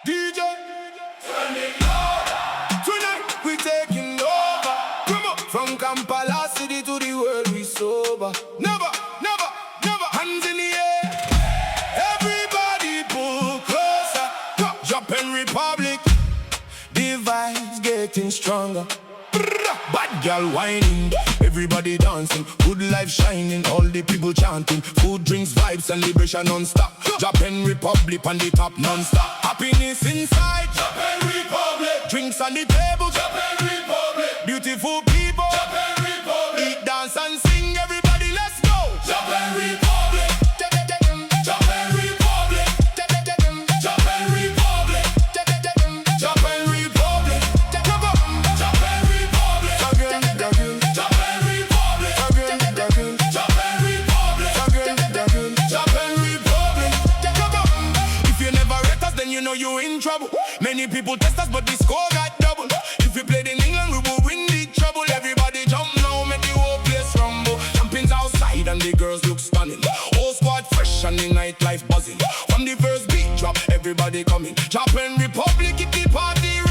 DJ, turn it louder. Tonight we taking over. Come on, from Kampala City to the world we sober. Never, never, never. Hands in the air. Everybody pull closer. Japan Republic. The vibes getting stronger. Bad girl whining, everybody dancing, good life shining, all the people chanting. Food, drinks, vibes and liberation non-stop. Japan Republic on the top non-stop. Happiness inside Japan Republic. Drinks on the table Japan Republic. Beautiful people Japan Republic. Eat, dance and sing, everybody let's go Japan Republic. Japan Republic. Japan Republic. Japan Republic. Japan Republic. Japan Republic. Japan Republic. If you never rate us, then you know you in trouble. Many people test us, but the score got double. If we played in England, we will win the trouble. Everybody jump now, make the whole place rumble. Jumping's outside and the girls look stunning. Whole squad fresh and the nightlife buzzing. From the first beat drop, everybody coming. Japan Republic, keep the party